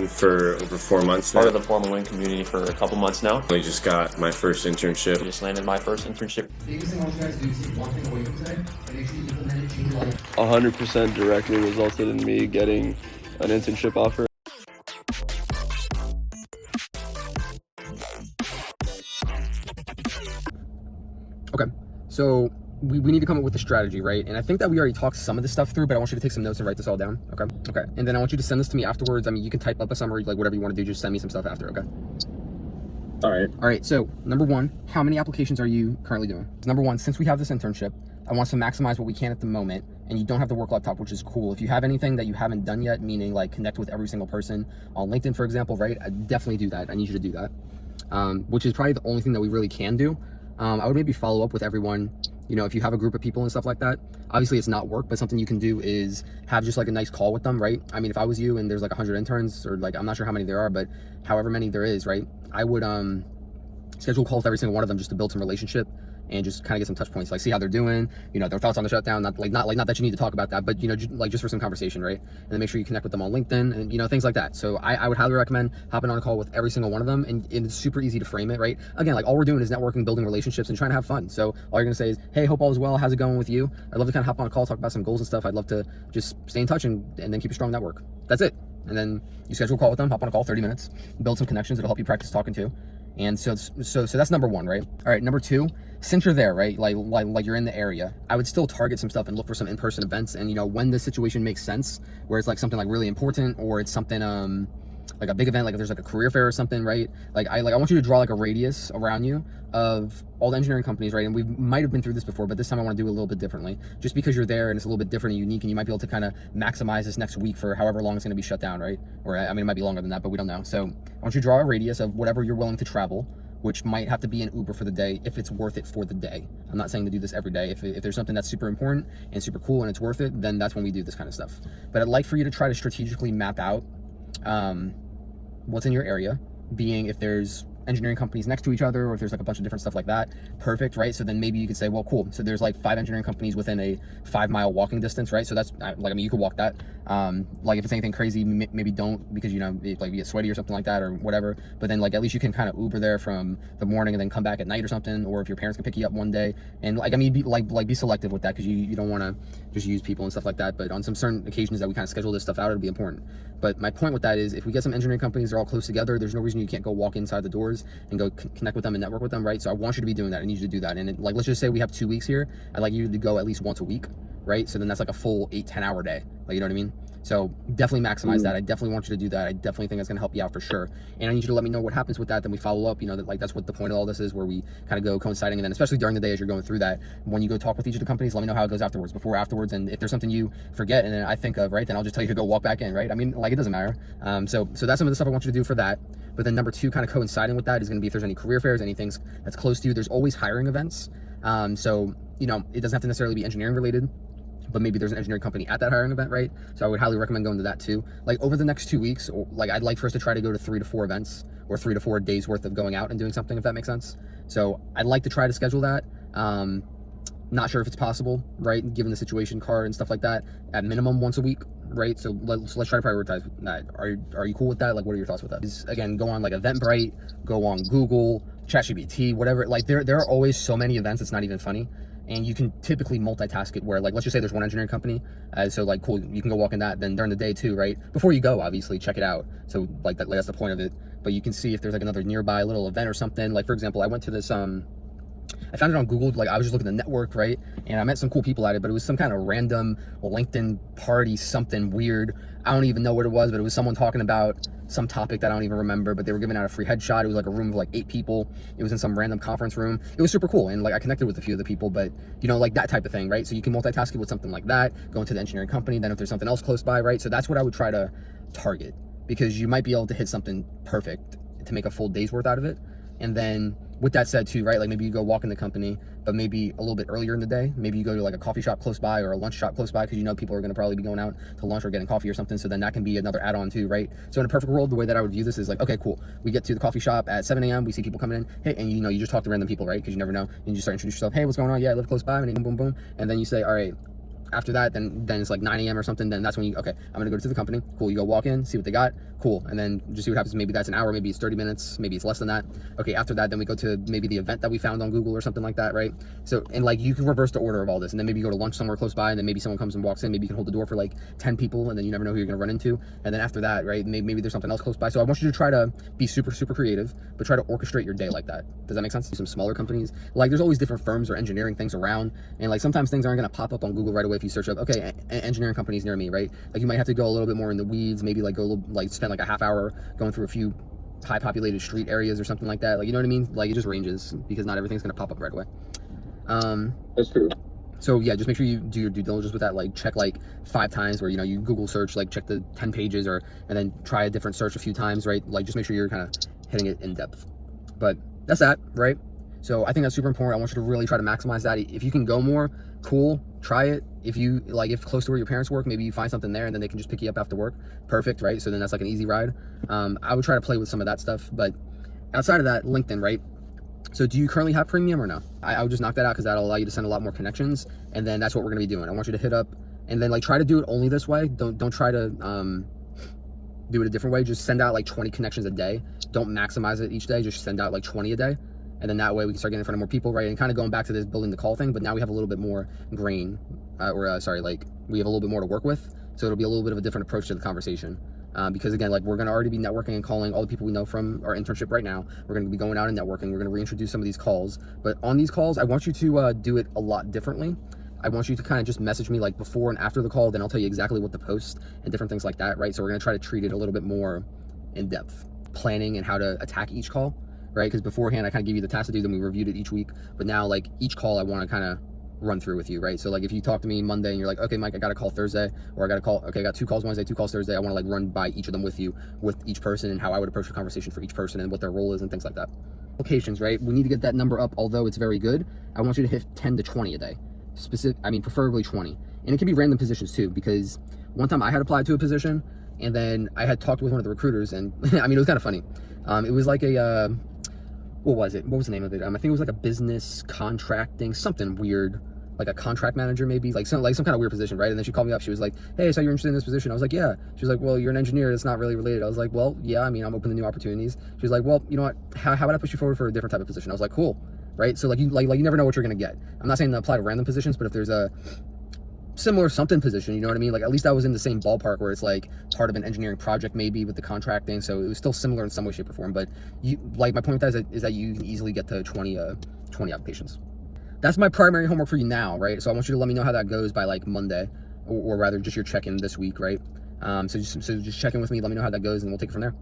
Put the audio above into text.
FormAWin for over 4 months now. Part of the FormAWin community for a couple months now. I just got my first internship. I just landed my first internship. Biggest thing I want you guys to do is take one thing away from today and make sure you implement it, change your life. 100% directly resulted in me getting an internship offer. Okay, so we need to come up with a strategy, right? And I think that we already talked some of this stuff through, but I want you to take some notes and write this all down, okay? Okay, and then I want you to send this to me afterwards. I mean, you can type up a summary, like whatever you want to do, just send me some stuff after, okay? All right, so number one, how many applications are you currently doing? Number one, since we have this internship, I want to maximize what we can at the moment, and you don't have the work laptop, which is cool. If you have anything that you haven't done yet, meaning like connect with every single person on LinkedIn, for example, right? I definitely do that. I need you to do that, which is probably the only thing that we really can do. I would maybe follow up with everyone, you know, if you have a group of people and stuff like that. Obviously it's not work, but something you can do is have just like a nice call with them, right? I mean, if I was you and there's like 100 interns, or like, I'm not sure how many there are, but however many there is, right? I would schedule a call with every single one of them just to build some relationship and just kind of get some touch points, like see how they're doing, you know, their thoughts on the shutdown. Not that you need to talk about that, but you know, just for some conversation, right? And then make sure you connect with them on LinkedIn and, you know, things like that. So I would highly recommend hopping on a call with every single one of them, and it's super easy to frame it, right? Again, like all we're doing is networking, building relationships, and trying to have fun. So all you're gonna say is, hey, hope all is well, how's it going with you? I'd love to kind of hop on a call, talk about some goals and stuff. I'd love to just stay in touch and then keep a strong network. That's it. And then you schedule a call with them, hop on a call, 30 minutes, build some connections. It'll help you practice talking to. And so that's number one, right? All right, number two, since you're there, right, like you're in the area, I would still target some stuff and look for some in-person events. And you know, when the situation makes sense, where it's like something like really important, or it's something like a big event, like if there's like a career fair or something, right? I want you to draw like a radius around you of all the engineering companies, right? And we might have been through this before, but this time I want to do it a little bit differently, just because you're there and it's a little bit different and unique, and you might be able to kind of maximize this next week for however long it's going to be shut down, right? Or I mean, it might be longer than that, but we don't know. So I want you to draw a radius of whatever you're willing to travel, which might have to be an Uber for the day if it's worth it for the day. I'm not saying to do this every day. If there's something that's super important and super cool and it's worth it, then that's when we do this kind of stuff. But I'd like for you to try to strategically map out what's in your area, being if there's engineering companies next to each other, or if there's like a bunch of different stuff like that, perfect, right? So then maybe you could say, well, cool, so there's like 5 engineering companies within a 5-mile walking distance, right? So that's like, I mean, you could walk that. Like if it's anything crazy, maybe don't, because you know, like you get sweaty or something like that or whatever, but then like at least you can kind of Uber there from the morning and then come back at night or something, or if your parents can pick you up one day. And like, I mean, be selective with that, because you don't want to just use people and stuff like that. But on some certain occasions that we kind of schedule this stuff out, it'll be important. But my point with that is, if we get some engineering companies, they're all close together, there's no reason you can't go walk inside the doors and go connect with them and network with them, right? So I want you to be doing that. I need you to do that. And like, let's just say we have 2 weeks here. I'd like you to go at least once a week, right? So then that's like a full 8-10 hour day, like, you know what I mean? So definitely maximize that. I definitely want you to do that. I definitely think that's going to help you out for sure. And I need you to let me know what happens with that. Then we follow up, you know, that like that's what the point of all this is, where we kind of go coinciding. And then especially during the day as you're going through that, when you go talk with each of the companies, let me know how it goes afterwards, before, afterwards. And if there's something you forget and then I think of, right, then I'll just tell you to go walk back in, right? I mean, like, it doesn't matter. So that's some of the stuff I want you to do for that. But then number two, kind of coinciding with that, is going to be if there's any career fairs, anything that's close to you. There's always hiring events. So, you know, it doesn't have to necessarily be engineering related, but maybe there's an engineering company at that hiring event, right? So I would highly recommend going to that too. Like over the next 2 weeks, like I'd like for us to try to go to 3 to 4 events, or 3 to 4 days worth of going out and doing something, if that makes sense. So I'd like to try to schedule that. Not sure if it's possible, right? Given the situation, car and stuff like that, at minimum once a week, right? So let's try to prioritize that. Are you cool with that? Like, what are your thoughts with that? Again, go on like Eventbrite, go on Google, ChatGPT, whatever. Like there are always so many events, it's not even funny. And you can typically multitask it, where like, let's just say there's one engineering company. So like, cool, you can go walk in that. Then during the day too, right? Before you go, obviously check it out. So like that's the point of it. But you can see if there's like another nearby little event or something. Like for example, I went to this, I found it on Google, like I was just looking at the network, right? And I met some cool people at it, but it was some kind of random LinkedIn party, something weird. I don't even know what it was, but it was someone talking about some topic that I don't even remember, but they were giving out a free headshot. It was like a room of like 8 people. It was in some random conference room. It was super cool. And like I connected with a few of the people, but you know, like that type of thing, right? So you can multitask it with something like that, go into the engineering company, then if there's something else close by, right? So that's what I would try to target, because you might be able to hit something perfect to make a full day's worth out of it. And then with that said too, right, like maybe you go walk in the company, but maybe a little bit earlier in the day, maybe you go to like a coffee shop close by or a lunch shop close by, because you know people are going to probably be going out to lunch or getting coffee or something. So then that can be another add-on too, right? So in a perfect world, the way that I would view this is like, okay, cool, we get to the coffee shop at 7 a.m. we see people coming in, hey, and you know, you just talk to random people, right? Because you never know, and you just start introducing yourself, hey, what's going on? Yeah, I live close by, and boom, boom, boom. And then you say, all right, after that, then it's like 9 a.m. or something. Then that's when you, okay, I'm gonna go to the company. Cool. You go walk in, see what they got. Cool. And then just see what happens. Maybe that's an hour, maybe it's 30 minutes, maybe it's less than that. Okay. After that, then we go to maybe the event that we found on Google or something like that, right? So, and like you can reverse the order of all this, and then maybe you go to lunch somewhere close by, and then maybe someone comes and walks in. Maybe you can hold the door for like 10 people, and then you never know who you're gonna run into. And then after that, right, maybe there's something else close by. So I want you to try to be super creative, but try to orchestrate your day like that. Does that make sense? Some smaller companies, like there's always different firms or engineering things around, and like sometimes things aren't gonna pop up on Google right away if you search up, okay, engineering companies near me, right? Like you might have to go a little bit more in the weeds, maybe like spend like a half hour going through a few high populated street areas or something like that. Like, you know what I mean? Like it just ranges because not everything's gonna pop up right away. That's true. So yeah, just make sure you do your due diligence with that. Like check like 5 times where, you know, you Google search, like check the 10 pages and then try a different search a few times, right? Like just make sure you're kind of hitting it in depth. But that's that, right? So I think that's super important. I want you to really try to maximize that. If you can go more, cool, try it. If you like, if close to where your parents work, maybe you find something there and then they can just pick you up after work. Perfect, right? So then that's like an easy ride. I would try to play with some of that stuff, but outside of that, LinkedIn, right? So do you currently have premium or no? I would just knock that out because that'll allow you to send a lot more connections, and then that's what we're gonna be doing. I want you to hit up and then like try to do it only this way. Don't try to do it a different way. Just send out like 20 connections a day. Don't maximize it each day. Just send out like 20 a day. And then that way we can start getting in front of more people, right? And kind of going back to this building the call thing, but now we have a little bit more grain, like we have a little bit more to work with. So it'll be a little bit of a different approach to the conversation. Because again, like we're going to already be networking and calling all the people we know from our internship right now. We're going to be going out and networking. We're going to reintroduce some of these calls. But on these calls, I want you to do it a lot differently. I want you to kind of just message me like before and after the call, then I'll tell you exactly what to post and different things like that, right? So we're going to try to treat it a little bit more in depth, planning and how to attack each call, right? Because beforehand, I kind of give you the task to do, then we reviewed it each week. But now like each call I want to kind of run through with you, right? So like if you talk to me Monday and you're like, okay, Mike, I got a call Thursday, or I got a call, okay, I got 2 calls Wednesday, 2 calls Thursday. I want to like run by each of them with you, with each person, and how I would approach the conversation for each person and what their role is and things like that. Applications, right? We need to get that number up, although it's very good. I want you to hit 10 to 20 a day. Preferably 20. And it can be random positions too, because one time I had applied to a position and then I had talked with one of the recruiters, and I mean, it was kind of funny. It was like a, what was it? What was the name of it? I think it was like a business contracting, something weird, like a contract manager, maybe like some kind of weird position, right? And then she called me up. She was like, hey, so you're interested in this position? I was like, yeah. She was like, well, you're an engineer. That's not really related. I was like, well, yeah, I mean, I'm open to new opportunities. She was like, well, you know what? How would I push you forward for a different type of position? I was like, cool, right? So you never know what you're gonna get. I'm not saying to apply to random positions, but if there's a similar something position, you know what I mean? Like at least I was in the same ballpark where it's like part of an engineering project maybe with the contracting, so it was still similar in some way, shape, or form. But you, like, my point with that is that you can easily get to 20 applications. That's my primary homework for you now, right? So I want you to let me know how that goes by like Monday, or rather just your check-in this week, right? So just check in with me, let me know how that goes, and we'll take it from there.